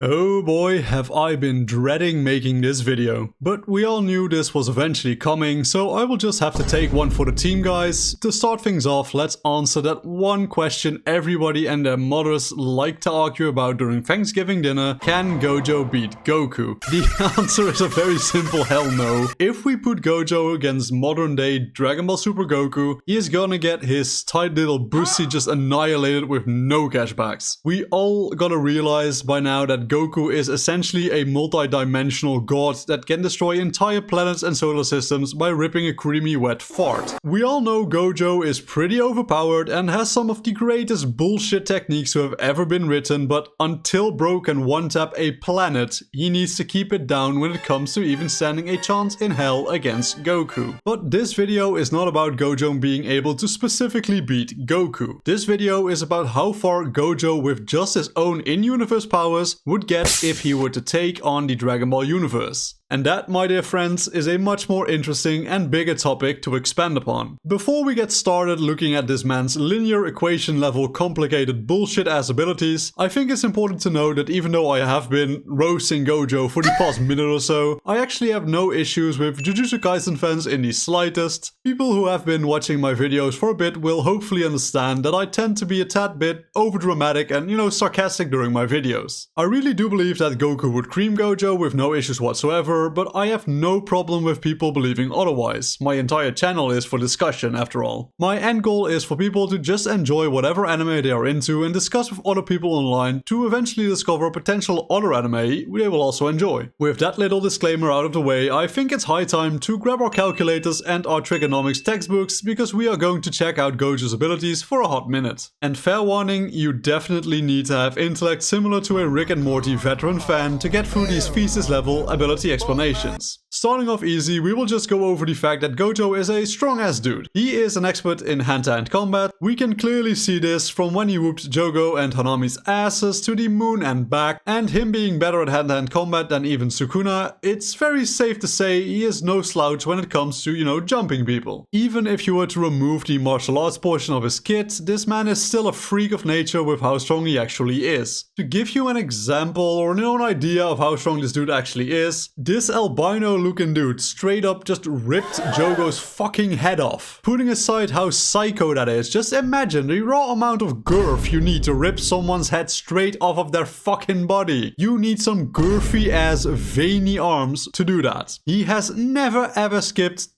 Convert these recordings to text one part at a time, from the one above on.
Oh boy, have I been dreading making this video. But we all knew this was eventually coming, so I will just have to take one for the team, guys. To start things off, let's answer that one question everybody and their mothers like to argue about during Thanksgiving dinner. Can Gojo beat Goku? The answer is a very simple hell no. If we put Gojo against modern day Dragon Ball Super Goku, he is gonna get his tight little bussy just annihilated with no cashbacks. We all gotta realize by now that Goku is essentially a multi-dimensional god that can destroy entire planets and solar systems by ripping a creamy wet fart. We all know Gojo is pretty overpowered and has some of the greatest bullshit techniques to have ever been written, but until Bro can one-tap a planet, he needs to keep it down when it comes to even standing a chance in hell against Goku. But this video is not about Gojo being able to specifically beat Goku. This video is about how far Gojo with just his own in-universe powers would get if he were to take on the Dragon Ball universe. And that, my dear friends, is a much more interesting and bigger topic to expand upon. Before we get started looking at this man's linear equation level complicated bullshit ass abilities, I think it's important to know that even though I have been roasting Gojo for the past minute or so, I actually have no issues with Jujutsu Kaisen fans in the slightest. People who have been watching my videos for a bit will hopefully understand that I tend to be a tad bit overdramatic and, sarcastic during my videos. I really do believe that Goku would cream Gojo with no issues whatsoever, but I have no problem with people believing otherwise. My entire channel is for discussion, after all. My end goal is for people to just enjoy whatever anime they are into and discuss with other people online to eventually discover potential other anime they will also enjoy. With that little disclaimer out of the way, I think it's high time to grab our calculators and our trigonomics textbooks, because we are going to check out Gojo's abilities for a hot minute. And fair warning, you definitely need to have intellect similar to a Rick and Morty veteran fan to get through these thesis level ability explanations. Starting off easy, we will just go over the fact that Gojo is a strong ass dude. He is an expert in hand-to-hand combat. We can clearly see this from when he whooped Jogo and Hanami's asses to the moon and back, and him being better at hand-to-hand combat than even Sukuna. It's very safe to say he is no slouch when it comes to, jumping people. Even if you were to remove the martial arts portion of his kit, this man is still a freak of nature with how strong he actually is. To give you an example or an idea of how strong this dude actually is, this albino looking dude straight up just ripped Jogo's fucking head off. Putting aside how psycho that is, just imagine the raw amount of girth you need to rip someone's head straight off of their fucking body. You need some girthy ass veiny arms to do that. He has never ever skipped,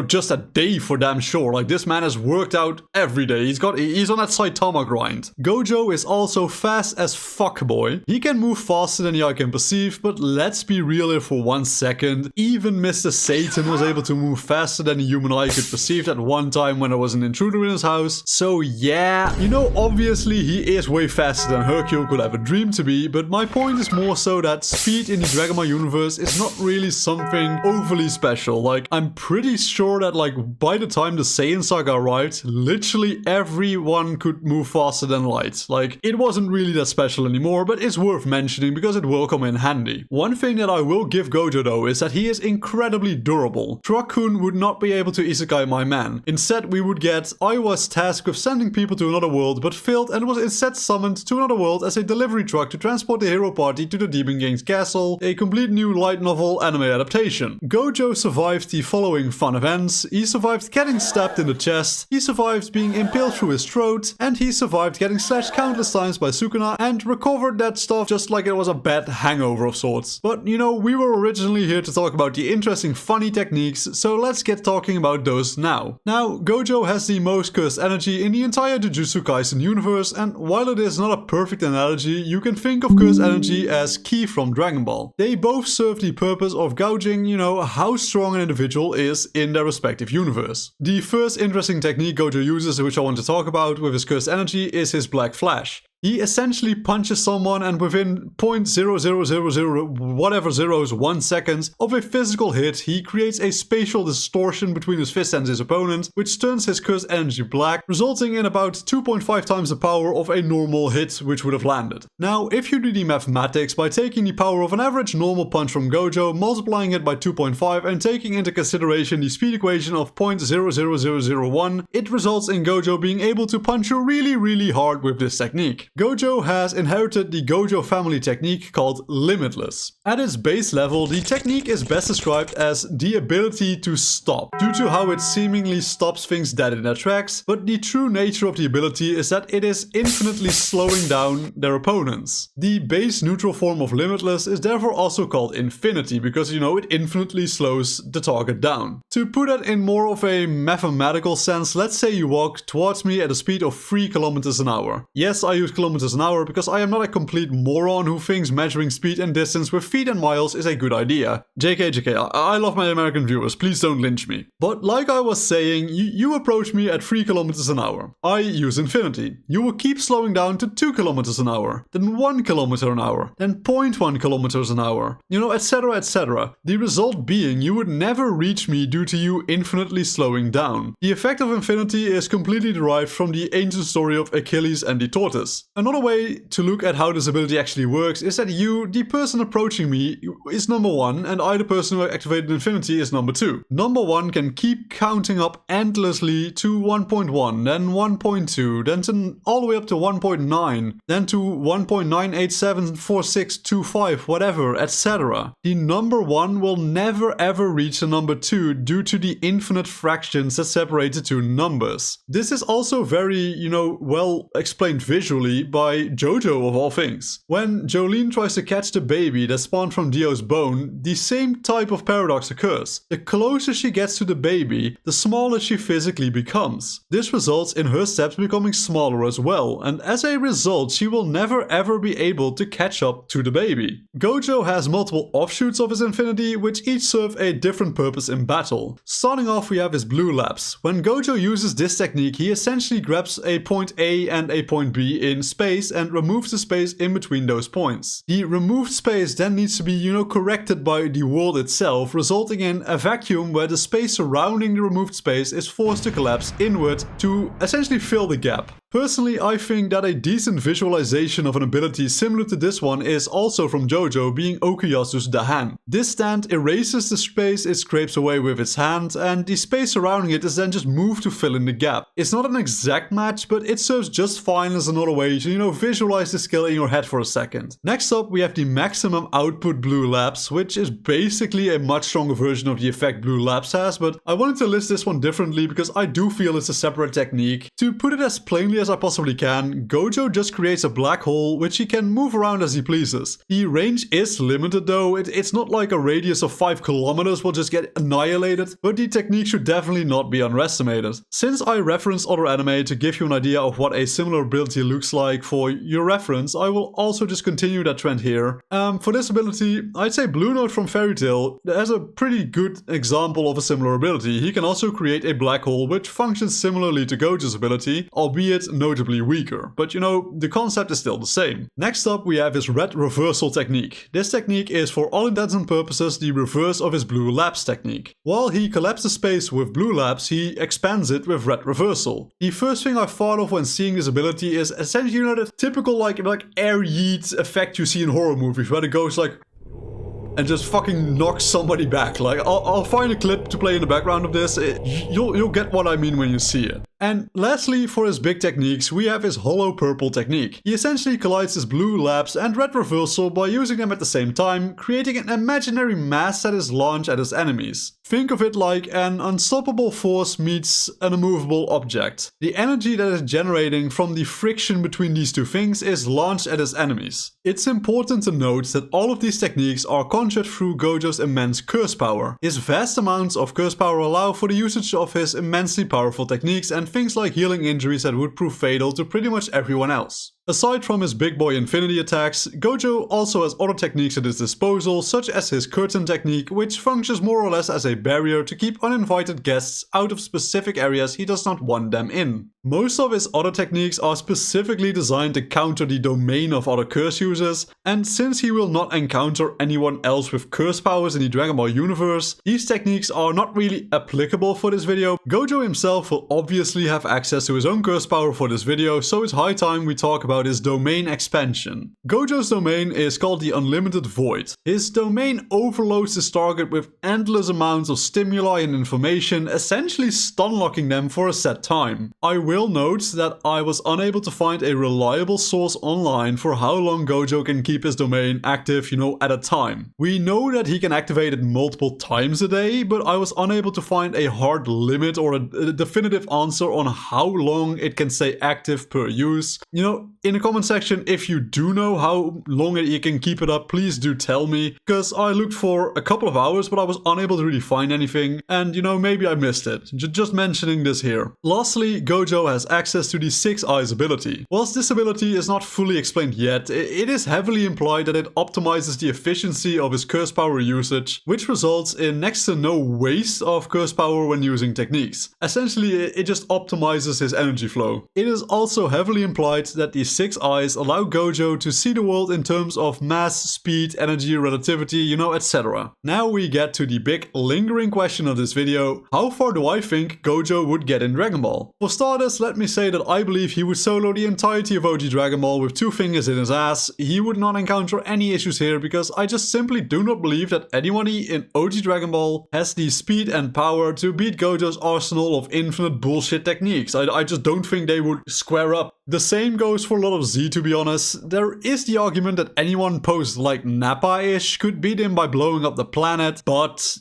just a day for damn sure. Like, this man has worked out every day. He's on that Saitama grind. Gojo is also fast as fuck, boy. He can move faster than the eye can perceive, but let's be real here for 1 second. Even Mr. Satan was able to move faster than the human eye could perceive at one time when there was an intruder in his house. So yeah, obviously he is way faster than Hercule could ever dream to be, but my point is more so that speed in the Dragon Ball universe is not really something overly special. Like, I'm pretty sure that by the time the Saiyan saga arrived, literally everyone could move faster than light. Like, it wasn't really that special anymore, but it's worth mentioning because it will come in handy. One thing that I will give Gojo though is that he is incredibly durable. Truck-kun would not be able to isekai my man. Instead, we would get I was tasked with sending people to another world but failed and was instead summoned to another world as a delivery truck to transport the hero party to the Demon King's castle, a complete new light novel anime adaptation. Gojo survived the following fun events. He survived getting stabbed in the chest, he survived being impaled through his throat, and he survived getting slashed countless times by Sukuna and recovered that stuff just like it was a bad hangover of sorts. But we were originally here to talk about the interesting funny techniques, so let's get talking about those now. Now, Gojo has the most cursed energy in the entire Jujutsu Kaisen universe, and while it is not a perfect analogy, you can think of cursed energy as Ki from Dragon Ball. They both serve the purpose of gauging, how strong an individual is in their respective universe. The first interesting technique Gojo uses, which I want to talk about with his cursed energy, is his Black Flash. He essentially punches someone and within 0.0000 whatever zeros 1 second of a physical hit, he creates a spatial distortion between his fist and his opponent, which turns his cursed energy black, resulting in about 2.5 times the power of a normal hit which would have landed. Now, if you do the mathematics by taking the power of an average normal punch from Gojo, multiplying it by 2.5 and taking into consideration the speed equation of 0.00001, it results in Gojo being able to punch you really hard with this technique. Gojo has inherited the Gojo family technique called Limitless. At its base level, the technique is best described as the ability to stop, due to how it seemingly stops things dead in their tracks, but the true nature of the ability is that it is infinitely slowing down their opponents. The base neutral form of Limitless is therefore also called Infinity, because you know, it infinitely slows the target down. To put it in more of a mathematical sense, let's say you walk towards me at a speed of 3 kilometers an hour. Yes, I use kilometers an hour because I am not a complete moron who thinks measuring speed and distance with feet and miles is a good idea. JK, I love my American viewers, please don't lynch me. But like I was saying, you approach me at 3 kilometers an hour. I use Infinity. You will keep slowing down to 2 kilometers an hour, then 1 kilometer an hour, then 0.1 kilometers an hour, you know, etc, etc. The result being you would never reach me due to you infinitely slowing down. The effect of Infinity is completely derived from the ancient story of Achilles and the tortoise. Another way to look at how this ability actually works is that you, the person approaching me, is number 1 and I, the person who activated Infinity, is number 2. Number 1 can keep counting up endlessly to 1.1, then 1.2, then to all the way up to 1.9, then to 1.9874625, whatever, etc. The number 1 will never ever reach the number 2 due to the infinite fractions that separate the two numbers. This is also very, you know, well explained visually by Jojo of all things. When Jolene tries to catch the baby that spawned from Dio's bone, the same type of paradox occurs. The closer she gets to the baby, the smaller she physically becomes. This results in her steps becoming smaller as well, and as a result she will never ever be able to catch up to the baby. Gojo has multiple offshoots of his Infinity, which each serve a different purpose in battle. Starting off, we have his blue lapse. When Gojo uses this technique, he essentially grabs a point A and a point B in space and removes the space in between those points. The removed space then needs to be, you know, corrected by the world itself, resulting in a vacuum where the space surrounding the removed space is forced to collapse inward to essentially fill the gap. Personally, I think that a decent visualization of an ability similar to this one is also from Jojo, being Okuyasu's Dahan. This stand erases the space it scrapes away with its hand, and the space surrounding it is then just moved to fill in the gap. It's not an exact match, but it serves just fine as another way to, you know, visualize the skill in your head for a second. Next up, we have the maximum output blue lapse, which is basically a much stronger version of the effect blue lapse has, but I wanted to list this one differently because I do feel it's a separate technique. To put it as plainly as I possibly can, Gojo just creates a black hole which he can move around as he pleases. The range is limited though, it's not like a radius of 5 kilometers will just get annihilated, but the technique should definitely not be underestimated. Since I referenced other anime to give you an idea of what a similar ability looks like for your reference, I will also just continue that trend here. For this ability, I'd say Blue Note from Fairy Tail has a pretty good example of a similar ability. He can also create a black hole which functions similarly to Gojo's ability, albeit notably weaker, but you know, the concept is still the same. Next up, we have his red reversal technique. This technique is for all intents and purposes the reverse of his blue lapse technique. While he collapses space with blue lapse, he expands it with red reversal. The first thing I thought of when seeing this ability is essentially, you know, the typical like air yeet effect you see in horror movies where it goes like and just fucking knocks somebody back. Like, I'll find a clip to play in the background of this. You'll get what I mean when you see it. And lastly, for his big techniques, we have his hollow purple technique. He essentially collides his blue lapse and red reversal by using them at the same time, creating an imaginary mass that is launched at his enemies. Think of it like an unstoppable force meets an immovable object. The energy that is generating from the friction between these two things is launched at his enemies. It's important to note that all of these techniques are conjured through Gojo's immense curse power. His vast amounts of curse power allow for the usage of his immensely powerful techniques and things like healing injuries that would prove fatal to pretty much everyone else. Aside from his big boy infinity attacks, Gojo also has other techniques at his disposal, such as his curtain technique, which functions more or less as a barrier to keep uninvited guests out of specific areas he does not want them in. Most of his other techniques are specifically designed to counter the domain of other curse users, and since he will not encounter anyone else with curse powers in the Dragon Ball universe, these techniques are not really applicable for this video. Gojo himself will obviously have access to his own curse power for this video, so it's high time we talk about about is domain expansion. Gojo's domain is called the Unlimited Void. His domain overloads his target with endless amounts of stimuli and information, essentially stunlocking them for a set time. I will note that I was unable to find a reliable source online for how long Gojo can keep his domain active, at a time. We know that he can activate it multiple times a day, but I was unable to find a hard limit or a definitive answer on how long it can stay active per use. In the comment section, if you do know how long you can keep it up, please do tell me, because I looked for a couple of hours, but I was unable to really find anything, and maybe I missed it. Just mentioning this here. Lastly, Gojo has access to the 6 Eyes ability. Whilst this ability is not fully explained yet, it is heavily implied that it optimizes the efficiency of his curse power usage, which results in next to no waste of curse power when using techniques. Essentially, it just optimizes his energy flow. It is also heavily implied that the 6 Eyes allow Gojo to see the world in terms of mass, speed, energy, relativity, etc. Now we get to the big lingering question of this video: how far do I think Gojo would get in Dragon Ball? For starters, let me say that I believe he would solo the entirety of OG Dragon Ball with 2 fingers in his ass. He would not encounter any issues here because I just simply do not believe that anybody in OG Dragon Ball has the speed and power to beat Gojo's arsenal of infinite bullshit techniques. I just don't think they would square up. The same goes for a lot of Z, to be honest. There is the argument that anyone posed like Nappa-ish could beat him by blowing up the planet, but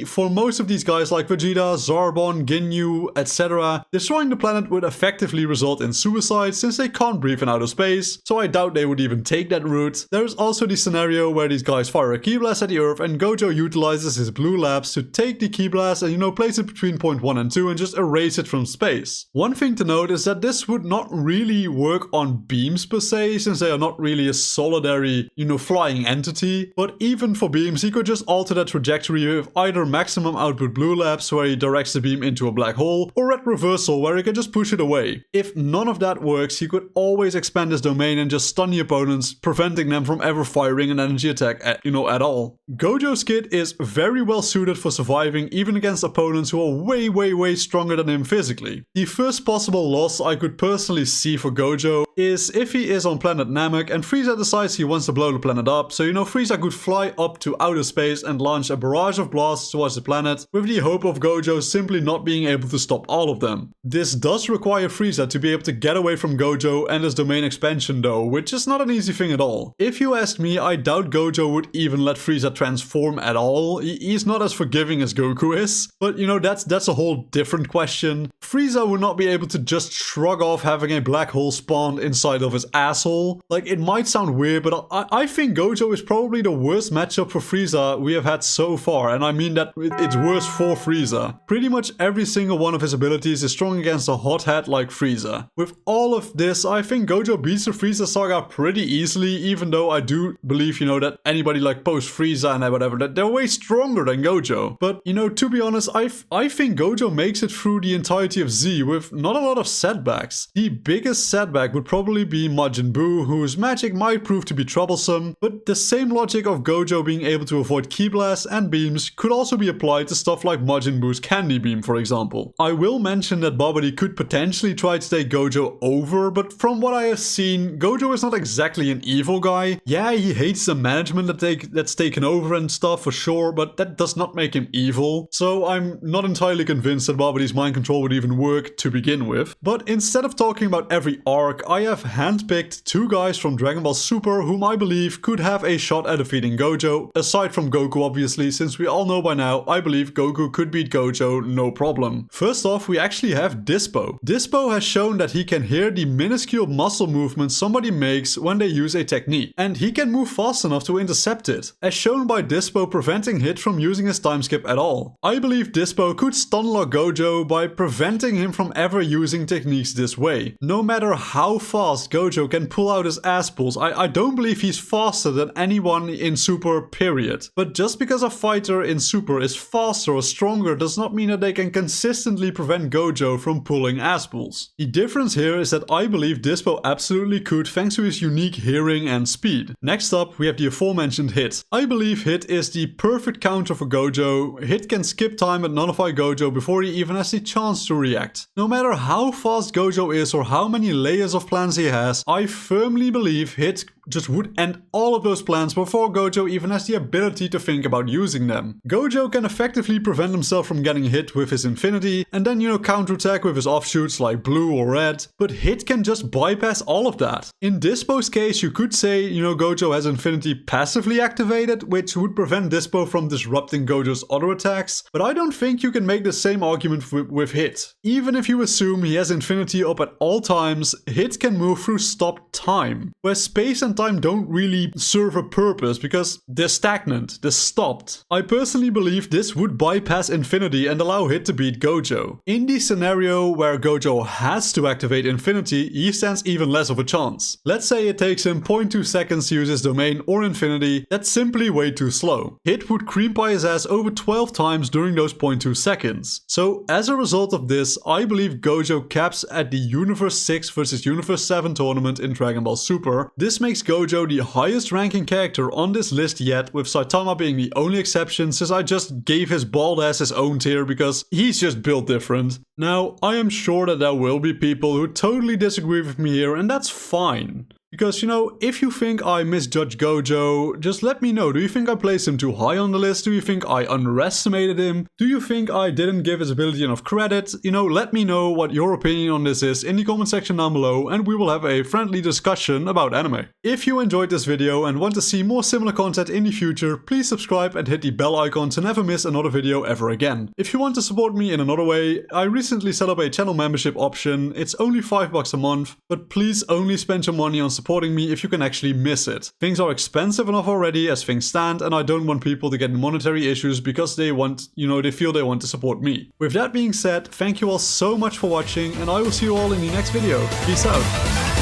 for most of these guys like Vegeta, Zarbon, Ginyu, etc., destroying the planet would effectively result in suicide since they can't breathe in outer space, so I doubt they would even take that route. There's also the scenario where these guys fire a Ki Blast at the Earth and Gojo utilizes his blue labs to take the Ki Blast and place it between point 1 and 2 and just erase it from space. One thing to note is that this would not really work on beams per se, since they are not really a solitary, flying entity, but even for beams he could just alter that trajectory with either maximum output blue labs where he directs the beam into a black hole, or red reversal where he can just push it away. If none of that works, he could always expand his domain and just stun the opponents, preventing them from ever firing an energy attack at all. Gojo's kit is very well suited for surviving even against opponents who are way stronger than him physically. The first possible loss I could personally see for Gojo is if he is on planet Namek and Frieza decides he wants to blow the planet up, so Frieza could fly up to outer space and launch a barrage of blasts towards the planet with the hope of Gojo simply not being able to stop all of them. This does require Frieza to be able to get away from Gojo and his domain expansion though, which is not an easy thing at all. If you ask me, I doubt Gojo would even let Frieza transform at all. He's not as forgiving as Goku is, but that's a whole different question. Frieza would not be able to just shrug off having a black hole spawned inside of his asshole. Like, it might sound weird, but I think Gojo is probably the worst matchup for Frieza we have had so far, and I mean that it's worse for Frieza. Pretty much every single one of his abilities is strong against a hothead like Frieza. With all of this, I think Gojo beats the Frieza saga pretty easily, even though I do believe, that anybody like post Frieza and whatever, that they're way stronger than Gojo. But, to be honest, I think Gojo makes it through the entirety of Z with not a lot of setbacks. The biggest setback would probably be Majin Buu, whose magic might prove to be troublesome, but the same logic of Gojo being able to avoid Ki Blasts and beams could also be applied to stuff like Majin Buu's Candy Beam, for example. I will mention that Babidi could potentially try to take Gojo over, but from what I have seen, Gojo is not exactly an evil guy. Yeah, he hates the management that's taken over and stuff for sure, but that does not make him evil. So I'm not entirely convinced that Babidi's mind control would even work to begin with. But instead of talking about every arc, I have handpicked 2 guys from Dragon Ball Super whom I believe could have a shot at defeating Gojo, aside from Goku obviously, since we all know by now I believe Goku could beat Gojo no problem. First off, we actually have Dispo. Dispo has shown that he can hear the minuscule muscle movements somebody makes when they use a technique, and he can move fast enough to intercept it, as shown by Dispo preventing Hit from using his time skip at all. I believe Dispo could stunlock Gojo by preventing him from ever using techniques this way. No matter how fast Gojo can pull out his ass pulls, I don't believe he's faster than anyone in Super, period. But just because a fighter in Super is faster or stronger does not mean that they can consistently prevent Gojo from pulling ass pulls. The difference here is that I believe Dispo absolutely could thanks to his unique hearing and speed. Next up, we have the aforementioned Hit. I believe Hit is the perfect counter for Gojo. Hit can skip time and nullify Gojo before he even has the chance to react. No matter how fast Gojo is or how many layers of plans he has, I firmly believe Hit just would end all of those plans before Gojo even has the ability to think about using them. Gojo can effectively prevent himself from getting hit with his infinity and then, counterattack with his offshoots like blue or red, but Hit can just bypass all of that. In Dispo's case, you could say, Gojo has infinity passively activated, which would prevent Dispo from disrupting Gojo's other attacks, but I don't think you can make the same argument with Hit. Even if you assume he has infinity up at all times, Hit can move through stopped time, where space and time don't really serve a purpose because they're stagnant, they're stopped. I personally believe this would bypass infinity and allow Hit to beat Gojo. In the scenario where Gojo has to activate infinity, he stands even less of a chance. Let's say it takes him 0.2 seconds to use his domain or infinity, that's simply way too slow. Hit would creep by his ass over 12 times during those 0.2 seconds. So as a result of this, I believe Gojo caps at the Universe 6 versus Universe 7 tournament in Dragon Ball Super. This makes Gojo the highest ranking character on this list yet, with Saitama being the only exception since I just gave his bald ass his own tier because he's just built different. Now, I am sure that there will be people who totally disagree with me here, and that's fine. Because, if you think I misjudged Gojo, just let me know. Do you think I placed him too high on the list? Do you think I underestimated him? Do you think I didn't give his ability enough credit? Let me know what your opinion on this is in the comment section down below, and we will have a friendly discussion about anime. If you enjoyed this video and want to see more similar content in the future, please subscribe and hit the bell icon to never miss another video ever again. If you want to support me in another way, I recently set up a channel membership option. It's only $5 a month, but please only spend your money on supporting me if you can actually miss it. Things are expensive enough already as things stand, and I don't want people to get monetary issues because they feel they want to support me. With that being said, thank you all so much for watching, and I will see you all in the next video. Peace out.